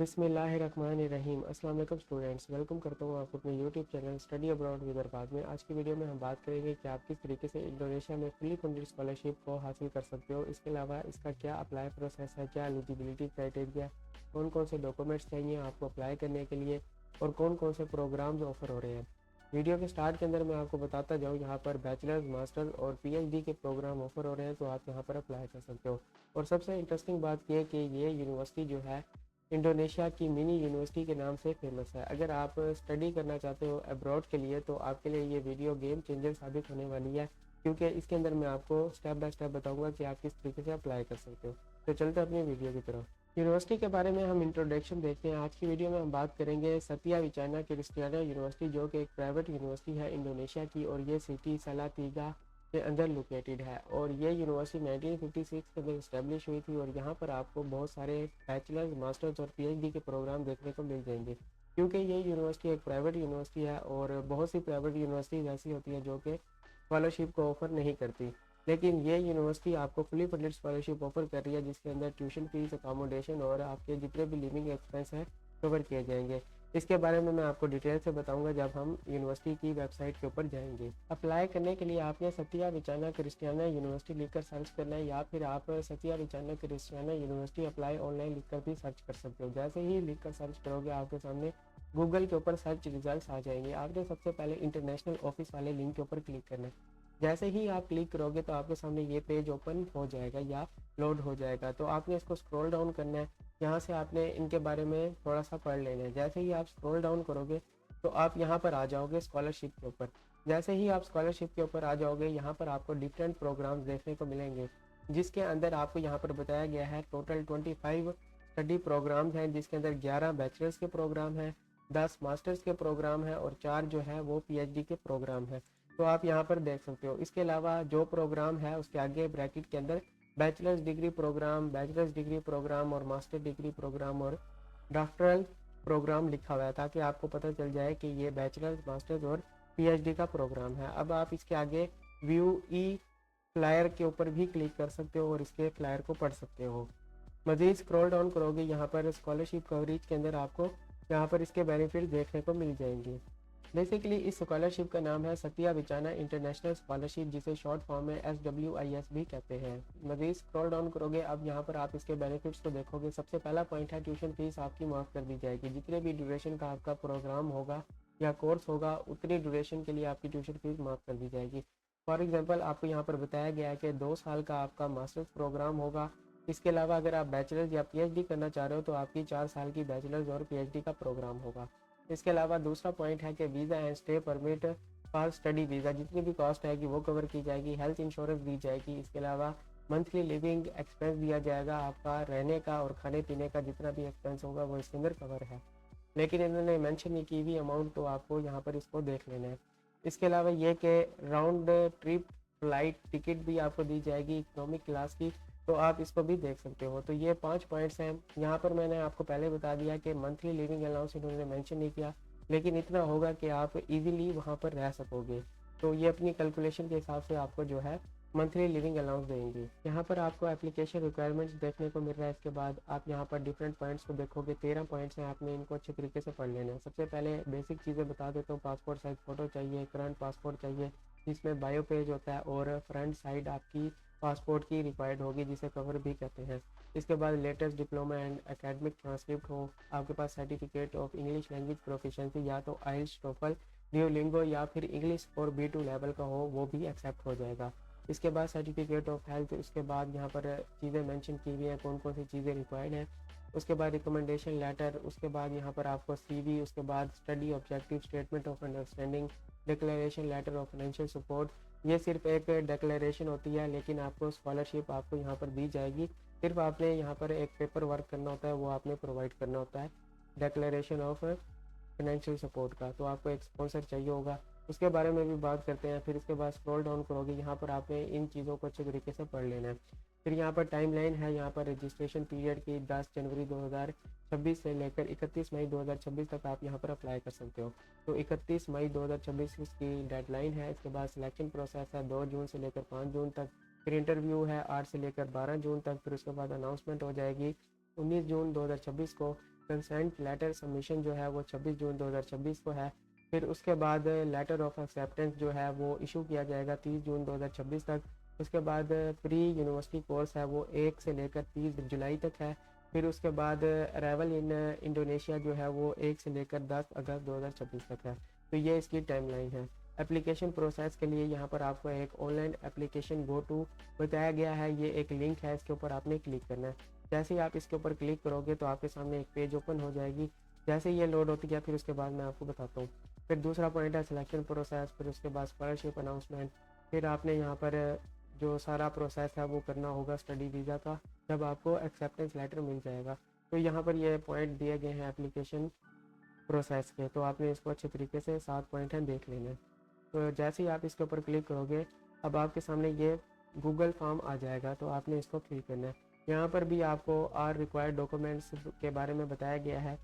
बिस्मिल्लाहिर्रहमानिर्रहीम। अस्सलाम वालेकुम स्टूडेंट्स, वेलकम करता हूँ आपको अपने YouTube channel study abroad with Arbaz में। आज की वीडियो में हम बात करेंगे कि आप किस तरीके से इंडोनेशिया में फुली फंडेड स्कॉलरशिप को हासिल कर सकते हो। इसके अलावा इसका क्या अप्लाई प्रोसेस है, क्या एलिजिबिलिटी क्राइटेरिया, कौन कौन से डॉक्यूमेंट्स चाहिए आपको अप्लाई करने के लिए और कौन कौन से प्रोग्राम्स ऑफर हो रहे हैं। वीडियो के स्टार्ट के अंदर मैं आपको बताता जाऊँ, यहाँ पर बैचलर्स, मास्टर्स और पीएचडी के प्रोग्राम ऑफर हो रहे हैं, तो आप यहाँ पर अप्लाई कर सकते हो। और सबसे इंटरेस्टिंग बात यह कि ये यूनिवर्सिटी जो है इंडोनेशिया की मिनी यूनिवर्सिटी के नाम से फेमस है। अगर आप स्टडी करना चाहते हो अब्रॉड के लिए तो आपके लिए ये वीडियो गेम चेंजर साबित होने वाली है, क्योंकि इसके अंदर मैं आपको स्टेप बाय स्टेप बताऊंगा कि आप किस तरीके से अप्लाई कर सकते हो। तो चलते हैं अपनी वीडियो की तरफ। यूनिवर्सिटी के बारे में हम इंट्रोडक्शन देखते हैं। आज की वीडियो में हम बात करेंगे सतिया विचाना क्रिस्टियाना यूनिवर्सिटी, जो कि एक प्राइवेट यूनिवर्सिटी है इंडोनेशिया की, और ये सिटी सलातिगा के अंदर लोकेटेड है। और ये यूनिवर्सिटी 1956 के अंदर इस्टेब्लिश हुई थी, और यहाँ पर आपको बहुत सारे बैचलर्स, मास्टर्स और पीएचडी के प्रोग्राम देखने को मिल जाएंगे। क्योंकि ये यूनिवर्सिटी एक प्राइवेट यूनिवर्सिटी है, और बहुत सी प्राइवेट यूनिवर्सिटीज़ ऐसी होती हैं जो कि स्कॉलरशिप को ऑफ़र नहीं करती, लेकिन ये यूनिवर्सिटी आपको फुली फंडेड स्कॉलरशिप ऑफर कर रही है, जिसके अंदर ट्यूशन फीस, अकोमोडेशन और आपके जितने भी लिविंग एक्सपेंस हैं कवर किए जाएंगे। इसके बारे में मैं आपको डिटेल से बताऊंगा जब हम यूनिवर्सिटी की वेबसाइट के ऊपर जाएंगे। अप्लाई करने के लिए आपने सतिया विचाना क्रिस्टियाना यूनिवर्सिटी लिखकर सर्च करना है, या फिर आप सतिया विचाना क्रिस्टियाना यूनिवर्सिटी अप्लाई ऑनलाइन लिखकर भी सर्च कर सकते हो। जैसे ही लिखकर सर्च करोगे आपके सामने गूगल के ऊपर सर्च रिजल्ट्स आ जाएंगे। आपने सबसे पहले इंटरनेशनल ऑफिस वाले लिंक के ऊपर क्लिक करना है। जैसे ही आप क्लिक करोगे तो आपके सामने ये पेज ओपन हो जाएगा या लोड हो जाएगा। तो आपने इसको स्क्रॉल डाउन करना है, यहाँ से आपने इनके बारे में थोड़ा सा पढ़ लेना है। जैसे ही आप स्क्रॉल डाउन करोगे तो आप यहाँ पर आ जाओगे स्कॉलरशिप के ऊपर। जैसे ही आप स्कॉलरशिप के ऊपर आ जाओगे, यहाँ पर आपको डिफरेंट प्रोग्राम्स देखने को मिलेंगे, जिसके अंदर आपको यहाँ पर बताया गया है टोटल 25 स्टडी प्रोग्राम्स हैं, जिसके अंदर 11 बैचलर्स के प्रोग्राम हैं, 10 मास्टर्स के प्रोग्राम हैं और 4 जो है वो पीएचडी के प्रोग्राम हैं। तो आप यहाँ पर देख सकते हो। इसके अलावा जो प्रोग्राम है उसके आगे ब्रैकेट के अंदर bachelors degree programme, bachelors degree programme और मास्टर डिग्री प्रोग्राम और डॉक्टरल प्रोग्राम लिखा हुआ है, ताकि आपको पता चल जाए कि ये बैचलर्स, मास्टर्स और पीएचडी का प्रोग्राम है। अब आप इसके आगे व्यू ई फ्लायर के ऊपर भी क्लिक कर सकते हो और इसके फ्लायर को पढ़ सकते हो। मज़ीद स्क्रॉल डाउन करोगे, यहाँ पर स्कॉलरशिप कवरेज के अंदर आपको यहाँ पर इसके बेनिफिट देखने को मिल जाएंगे। बेसिकली इस स्कॉलरशिप का नाम है सतिया विचाना इंटरनेशनल स्कॉलरशिप, जिसे शॉर्ट फॉर्म में SWIS भी कहते हैं। मज़ीद स्क्रॉल डाउन करोगे, अब यहाँ पर आप इसके बेनिफिट्स को देखोगे। सबसे पहला पॉइंट है ट्यूशन फीस आपकी माफ़ कर दी जाएगी। जितने भी ड्यूरेशन का आपका प्रोग्राम होगा या कोर्स होगा, उतनी ड्यूरेशन के लिए आपकी ट्यूशन फीस माफ़ कर दी जाएगी। फॉर एग्जाम्पल आपको यहाँ पर बताया गया है कि 2 साल का आपका मास्टर्स प्रोग्राम होगा। इसके अलावा अगर आप बैचलर्स या पीएचडी करना चाह रहे हो तो आपकी 4 साल की बैचलर्स और पीएचडी का प्रोग्राम होगा। इसके अलावा दूसरा पॉइंट है कि visa and stay permit for study visa, जितनी भी कॉस्ट आएगी वो कवर की जाएगी। हेल्थ इंश्योरेंस दी जाएगी। इसके अलावा मंथली लिविंग एक्सपेंस दिया जाएगा। आपका रहने का और खाने पीने का जितना भी एक्सपेंस होगा वो इसके अंदर कवर है, लेकिन इन्होंने मेंशन नहीं की हुई अमाउंट, तो आपको यहाँ पर इसको देख लेना है। इसके अलावा ये कि राउंड ट्रिप फ्लाइट टिकट भी आपको दी जाएगी इकोनॉमिक क्लास की, तो आप इसको भी देख सकते हो। तो ये 5 पॉइंट्स हैं। यहाँ पर मैंने आपको पहले बता दिया कि मंथली लिविंग अलाउंस इन्होंने मेंशन नहीं किया, लेकिन इतना होगा कि आप इजीली वहाँ पर रह सकोगे। तो ये अपनी कैलकुलेशन के हिसाब से आपको जो है मंथली लिविंग अलाउंस देंगे। यहाँ पर आपको एप्लीकेशन रिक्वायरमेंट्स देखने को मिल रहा है। इसके बाद आप यहाँ पर डिफरेंट पॉइंट्स को देखोगे। 13 पॉइंट्स हैं, आपने इनको अच्छे तरीके से पढ़ लेना है। सबसे पहले बेसिक चीज़ें बता देता हूँ। पासपोर्ट साइज फ़ोटो चाहिए, करंट पासपोर्ट चाहिए जिसमें बायो पेज होता है, और फ्रंट साइड आपकी पासपोर्ट की रिक्वायर्ड होगी, जिसे कवर भी कहते हैं। इसके बाद latest diploma and academic transcript हो, आपके पास certificate of English language proficiency या तो आइल्स, टोफल, ड्यूलिंगो या फिर इंग्लिश और B2 लेवल का हो, वो भी एक्सेप्ट हो जाएगा। इसके बाद सर्टिफिकेट ऑफ हेल्थ। उसके बाद यहाँ पर चीज़ें मेंशन की हुई हैं कौन कौन सी चीज़ें रिक्वायर्ड हैं। उसके बाद रिकमेंडेशन लेटर। उसके बाद यहाँ पर आपको CV। उसके बाद study objective, statement of understanding, declaration letter of financial support. ये सिर्फ एक डिक्लेरेशन होती है, लेकिन आपको स्कॉलरशिप आपको यहाँ पर दी जाएगी। सिर्फ आपने यहाँ पर एक पेपर वर्क करना होता है, वो आपने प्रोवाइड करना होता है डिक्लेरेशन ऑफ फाइनेंशियल सपोर्ट का। तो आपको एक स्पॉन्सर चाहिए होगा, उसके बारे में भी बात करते हैं। फिर इसके बाद स्क्रॉल डाउन करोगे, यहाँ पर आपने इन चीज़ों को अच्छे तरीके से पढ़ लेना है। फिर यहाँ पर टाइम लाइन है। यहाँ पर रजिस्ट्रेशन पीरियड की 10 जनवरी 2026 से लेकर 31 मई 2026 तक आप यहाँ पर अप्लाई कर सकते हो। तो 31 मई 2026 की डेडलाइन है। इसके बाद सिलेक्शन प्रोसेस है 2 जून से लेकर 5 जून तक। फिर इंटरव्यू है 8 से लेकर 12 जून तक। फिर उसके बाद अनाउंसमेंट हो जाएगी 19 जून 2026 को। कंसेंट लेटर सबमिशन जो है वो 26 जून 2026 को है। फिर उसके बाद लेटर ऑफ एक्सेप्टेंस जो है वो इशू किया जाएगा 30 जून 2026 तक। उसके बाद प्री यूनिवर्सिटी कोर्स है वो 1 से लेकर 30 जुलाई तक है। फिर उसके बाद अराइवल इन इंडोनेशिया जो है वो 1 से लेकर 10 अगस्त 2026 तक है। तो ये इसकी टाइमलाइन है। एप्लीकेशन प्रोसेस के लिए यहाँ पर आपको एक ऑनलाइन एप्लीकेशन गो टू बताया गया है। ये एक लिंक है, इसके ऊपर आपने क्लिक करना है। जैसे ही आप इसके ऊपर क्लिक करोगे तो आपके सामने एक पेज ओपन हो जाएगी। जैसे ही ये लोड होती है फिर उसके बाद मैं आपको बताता हूँ। फिर दूसरा पॉइंट है सिलेक्शन प्रोसेस, फिर उसके बाद स्कॉलरशिप अनाउंसमेंट। फिर आपने यहाँ पर जो सारा प्रोसेस है वो करना होगा स्टडी वीज़ा का, जब आपको एक्सेप्टेंस लेटर मिल जाएगा। तो यहाँ पर ये पॉइंट दिए गए हैं एप्लीकेशन प्रोसेस के, तो आपने इसको अच्छे तरीके से 7 पॉइंट हैं देख लेना है। तो जैसे ही आप इसके ऊपर क्लिक करोगे अब आपके सामने ये गूगल फॉर्म आ जाएगा, तो आपने इसको फिल करना है। यहाँ पर भी आपको आर रिक्वायर्ड डॉक्यूमेंट्स के बारे में बताया गया है।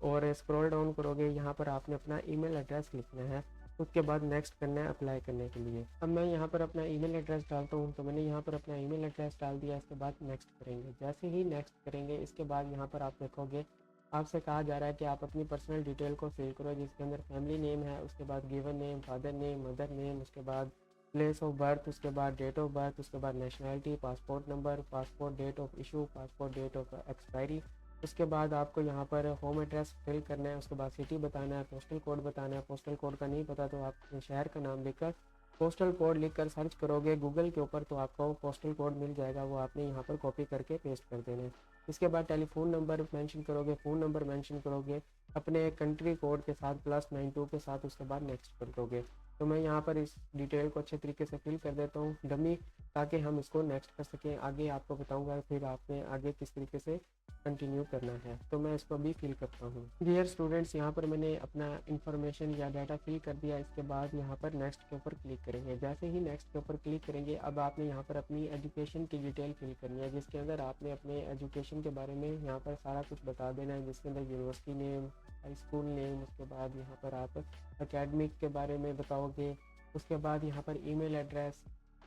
और स्क्रॉल डाउन करोगे यहाँ पर आपने अपना ईमेल एड्रेस लिखना है। उसके बाद नेक्स्ट करना है अप्लाई करने के लिए। अब मैं यहाँ पर अपना ईमेल एड्रेस डालता हूँ, तो मैंने यहाँ पर अपना ईमेल एड्रेस डाल दिया। इसके बाद नेक्स्ट करेंगे। जैसे ही नेक्स्ट करेंगे इसके बाद यहाँ पर आप देखोगे आपसे कहा जा रहा है कि आप अपनी पर्सनल डिटेल को फिल करो, जिसके अंदर फैमिली नेम है, उसके बाद given name, father name, mother name, उसके बाद प्लेस ऑफ बर्थ, उसके बाद डेट ऑफ बर्थ, उसके बाद nationality, passport number, passport date of issue, passport date of expiry. उसके बाद आपको यहाँ पर होम एड्रेस फिल करना है। उसके बाद सिटी बताना है, पोस्टल कोड बताना है। पोस्टल कोड का नहीं पता तो आप अपने शहर का नाम लिखकर पोस्टल कोड लिखकर सर्च करोगे गूगल के ऊपर, तो आपको पोस्टल कोड मिल जाएगा। वो आपने यहाँ पर कॉपी करके पेस्ट कर देना है। इसके बाद टेलीफोन नंबर मेंशन करोगे, फ़ोन नंबर मेंशन करोगे अपने कंट्री कोड के साथ +92 के साथ। उसके बाद नेक्स्ट कर दोगे। तो मैं यहाँ पर इस डिटेल को अच्छे तरीके से फिल कर देता हूँ डमी, ताकि हम इसको नेक्स्ट कर सकें। आगे आपको बताऊँगा फिर आपने आगे किस तरीके से कंटिन्यू करना है। तो मैं इसको अभी फिल करता हूँ। डियर स्टूडेंट्स, यहाँ पर मैंने अपना इन्फॉर्मेशन या डाटा फिल कर दिया। इसके बाद यहाँ पर नेक्स्ट के ऊपर क्लिक करेंगे। जैसे ही नेक्स्ट के ऊपर क्लिक करेंगे अब आपने यहाँ पर अपनी एजुकेशन की डिटेल फिल करनी है, जिसके अंदर आपने अपने एजुकेशन के बारे में यहाँ पर सारा कुछ बता देना है, जिसके अंदर university name, high school name, उसके बाद यहाँ पर आप एकेडमिक के बारे में बताओगे। उसके बाद यहाँ पर ईमेल एड्रेस।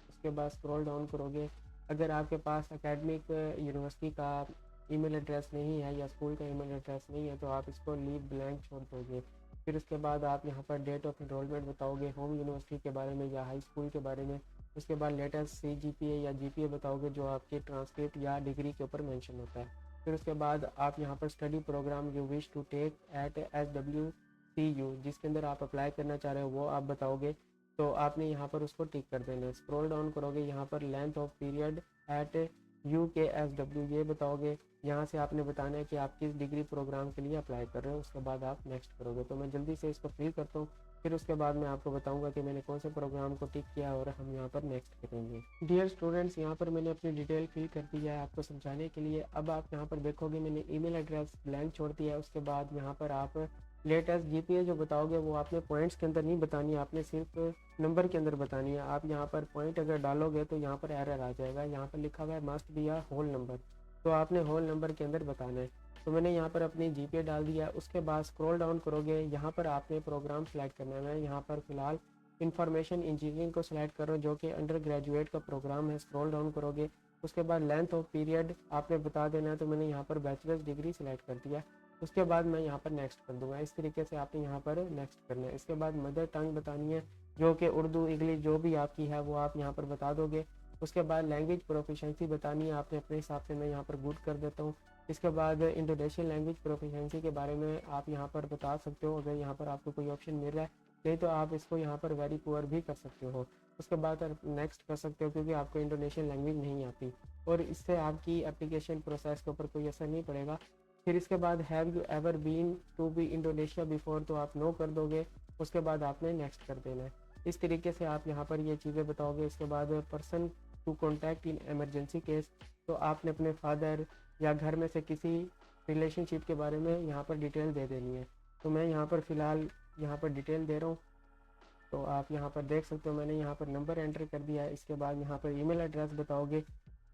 उसके बाद स्क्रॉल डाउन करोगे, अगर आपके पास एकेडमिक यूनिवर्सिटी का ईमेल एड्रेस नहीं है या स्कूल का ईमेल एड्रेस नहीं है तो आप इसको लीव ब्लैंक छोड़ दोगे। फिर उसके बाद आप यहाँ पर डेट ऑफ एनरोलमेंट बताओगे, होम यूनिवर्सिटी के बारे में या हाई स्कूल के बारे में। उसके बाद लेटेस्ट CGPA या GPA बताओगे, जो आपके ट्रांसक्रिप्ट या डिग्री के ऊपर मेंशन होता है। फिर उसके बाद आप यहाँ पर study programme you wish to take at SWCU, जिसके अंदर आप अप्लाई करना चाह रहे हो वो आप बताओगे, तो आपने यहाँ पर उसको टिक कर देना है। स्क्रॉल डाउन करोगे, यहाँ पर length of period at UKSW ये बताओगे। यहाँ से आपने बताना है कि आप किस डिग्री प्रोग्राम के लिए अप्लाई कर रहे हो। उसके बाद आप नेक्स्ट करोगे। तो मैं जल्दी से इसको फिल करता हूँ, फिर उसके बाद मैं आपको बताऊंगा कि मैंने कौन से प्रोग्राम को टिक किया और हम यहाँ पर नेक्स्ट करेंगे। डियर स्टूडेंट्स, यहाँ पर मैंने अपनी डिटेल फिल कर दी है आपको समझाने के लिए। अब आप यहाँ पर देखोगे मैंने ईमेल एड्रेस ब्लैंक छोड़ दिया है। उसके बाद यहाँ पर आप लेटेस्ट GPA जो बताओगे वो आपने पॉइंट्स के अंदर नहीं बतानी है, आपने सिर्फ नंबर के अंदर बतानी है। आप यहाँ पर पॉइंट अगर डालोगे तो यहाँ पर एरर आ जाएगा। यहाँ पर लिखा हुआ है must be a whole number, तो आपने होल नंबर के अंदर बताना है। तो मैंने यहाँ पर अपनी GPA डाल दिया। उसके बाद स्क्रॉल डाउन करोगे, यहाँ पर आपने प्रोग्राम सेलेक्ट करना है। मैं यहाँ पर फ़िलहाल इंफॉर्मेशन इंजीनियरिंग को सिलेक्ट कर रहा हूँ, जो कि अंडर ग्रेजुएट का प्रोग्राम है। स्क्रॉल डाउन करोगे, उसके बाद लेंथ ऑफ पीरियड आपने बता देना है, तो मैंने यहाँ पर बैचलर्स डिग्री सेलेक्ट कर दिया। उसके बाद मैं यहाँ पर नेक्स्ट कर दूँगा। इस तरीके से आपने यहाँ पर नेक्स्ट करना है। इसके बाद मदर टंग बतानी है, जो कि उर्दू इंग्लिश जो भी आपकी है वो आप यहाँ पर बता दोगे। उसके बाद लैंग्वेज प्रोफिशेंसी बतानी है आपने अपने हिसाब से, मैं यहाँ पर गुड कर देता हूँ। इसके बाद इंडोनेशियन लैंग्वेज प्रोफिशेंसी के बारे में आप यहाँ पर बता सकते हो, अगर यहाँ पर आपको कोई ऑप्शन मिल रहा है, नहीं तो आप इसको यहाँ पर वेरी पुअर भी कर सकते हो। उसके बाद आप नेक्स्ट कर सकते हो, क्योंकि आपको इंडोनेशियन लैंग्वेज नहीं आती और इससे आपकी एप्लीकेशन प्रोसेस के ऊपर कोई असर नहीं पड़ेगा। फिर इसके बाद have you ever been to be Indonesia before, तो आप नो कर दोगे। उसके बाद आपने नेक्स्ट कर देना है। इस तरीके से आप यहाँ पर ये चीज़ें बताओगे। इसके बाद person to contact in emergency case, तो आपने अपने फादर या घर में से किसी रिलेशनशिप के बारे में यहाँ पर डिटेल दे देनी है। तो मैं यहाँ पर फ़िलहाल यहाँ पर डिटेल दे रहा हूँ, तो आप यहाँ पर देख सकते हो मैंने यहाँ पर नंबर एंटर कर दिया है। इसके बाद यहाँ पर ईमेल एड्रेस बताओगे,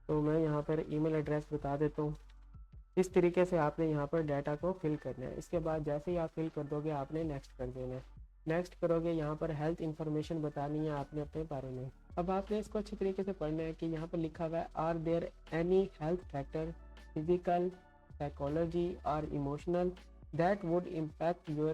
तो मैं यहाँ पर ईमेल एड्रेस बता देता हूँ। इस तरीके से आपने यहाँ पर डाटा को फिल करना है। इसके बाद जैसे ही आप फिल कर दोगे आपने नेक्स्ट कर देना है। नेक्स्ट करोगे, यहाँ पर हेल्थ इन्फॉर्मेशन बतानी है आपने अपने बारे में। अब आपने इसको अच्छे तरीके से पढ़ना है कि यहाँ पर लिखा हुआ है are there any health factor physical psychology or emotional that would impact your